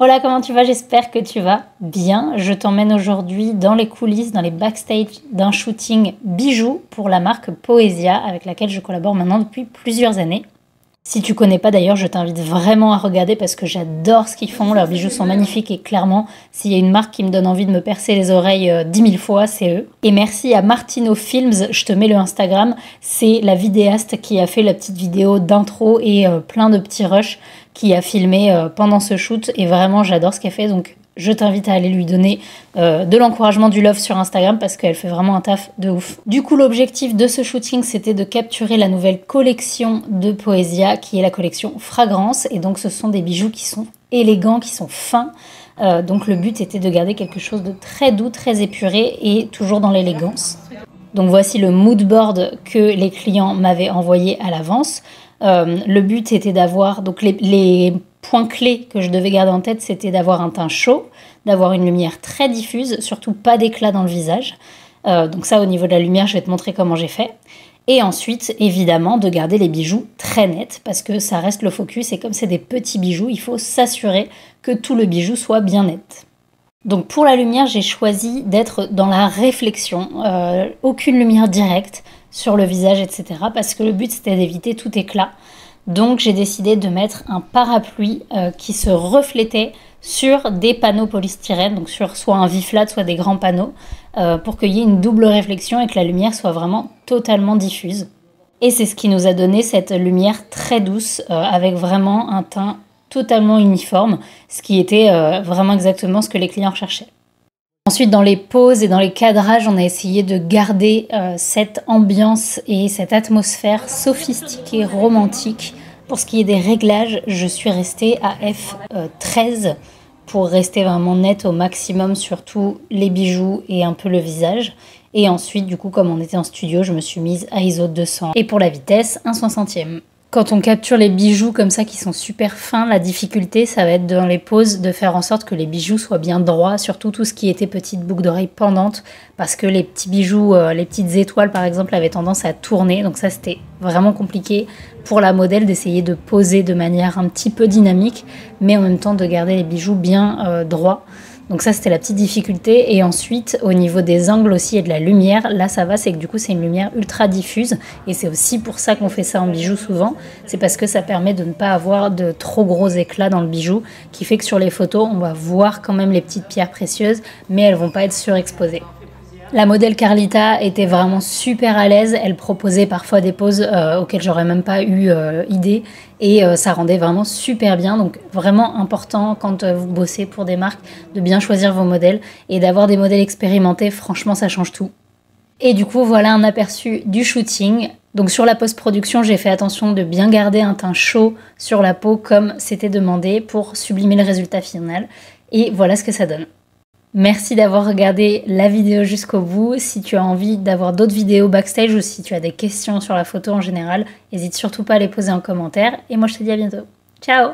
Hola, comment tu vas? J'espère que tu vas bien. Je t'emmène aujourd'hui dans les coulisses, dans les backstage d'un shooting bijoux pour la marque Poesia avec laquelle je collabore maintenant depuis plusieurs années. Si tu connais pas d'ailleurs, je t'invite vraiment à regarder parce que j'adore ce qu'ils font. Leurs bijoux sont magnifiques et clairement, s'il y a une marque qui me donne envie de me percer les oreilles 10 000 fois, c'est eux. Et merci à Martino Films, je te mets le Instagram. C'est la vidéaste qui a fait la petite vidéo d'intro et plein de petits rushs qui a filmé pendant ce shoot. Et vraiment, j'adore ce qu'elle fait. Donc, je t'invite à aller lui donner de l'encouragement, du love sur Instagram parce qu'elle fait vraiment un taf de ouf. Du coup, l'objectif de ce shooting, c'était de capturer la nouvelle collection de Poesia qui est la collection Fragrance. Et donc, ce sont des bijoux qui sont élégants, qui sont fins. Donc, le but était de garder quelque chose de très doux, très épuré et toujours dans l'élégance. Donc, voici le mood board que les clients m'avaient envoyé à l'avance. Le but était d'avoir donc les points clés que je devais garder en tête, c'était d'avoir un teint chaud, d'avoir une lumière très diffuse, surtout pas d'éclat dans le visage. Donc ça, au niveau de la lumière, je vais te montrer comment j'ai fait. Et ensuite, évidemment, de garder les bijoux très nets, parce que ça reste le focus, et comme c'est des petits bijoux, il faut s'assurer que tout le bijou soit bien net. Donc pour la lumière, j'ai choisi d'être dans la réflexion, aucune lumière directe sur le visage, etc. Parce que le but, c'était d'éviter tout éclat. Donc j'ai décidé de mettre un parapluie qui se reflétait sur des panneaux polystyrène, donc sur soit un V-flat, soit des grands panneaux, pour qu'il y ait une double réflexion et que la lumière soit vraiment totalement diffuse. Et c'est ce qui nous a donné cette lumière très douce, avec vraiment un teint totalement uniforme, ce qui était vraiment exactement ce que les clients recherchaient. Ensuite, dans les poses et dans les cadrages, on a essayé de garder cette ambiance et cette atmosphère sophistiquée, romantique. Pour ce qui est des réglages, je suis restée à F13 pour rester vraiment nette au maximum sur tous les bijoux et un peu le visage. Et ensuite, du coup, comme on était en studio, je me suis mise à ISO 200. Et pour la vitesse, 1/60e. Quand on capture les bijoux comme ça qui sont super fins, la difficulté, ça va être dans les poses de faire en sorte que les bijoux soient bien droits, surtout tout ce qui était petites boucles d'oreilles pendantes, parce que les petits bijoux, les petites étoiles par exemple, avaient tendance à tourner, donc ça c'était vraiment compliqué pour la modèle d'essayer de poser de manière un petit peu dynamique, mais en même temps de garder les bijoux bien droits. Donc ça, c'était la petite difficulté. Et ensuite, au niveau des angles aussi et de la lumière, là, ça va, c'est que du coup, c'est une lumière ultra diffuse. Et c'est aussi pour ça qu'on fait ça en bijou souvent. C'est parce que ça permet de ne pas avoir de trop gros éclats dans le bijou, qui fait que sur les photos, on va voir quand même les petites pierres précieuses, mais elles vont pas être surexposées. La modèle Carlita était vraiment super à l'aise, elle proposait parfois des poses auxquelles j'aurais même pas eu idée et ça rendait vraiment super bien. Donc vraiment important quand vous bossez pour des marques de bien choisir vos modèles et d'avoir des modèles expérimentés, franchement ça change tout. Et du coup voilà un aperçu du shooting. Donc sur la post-production, j'ai fait attention de bien garder un teint chaud sur la peau comme c'était demandé pour sublimer le résultat final. Et voilà ce que ça donne. Merci d'avoir regardé la vidéo jusqu'au bout. Si tu as envie d'avoir d'autres vidéos backstage ou si tu as des questions sur la photo en général, n'hésite surtout pas à les poser en commentaire. Et moi, je te dis à bientôt. Ciao!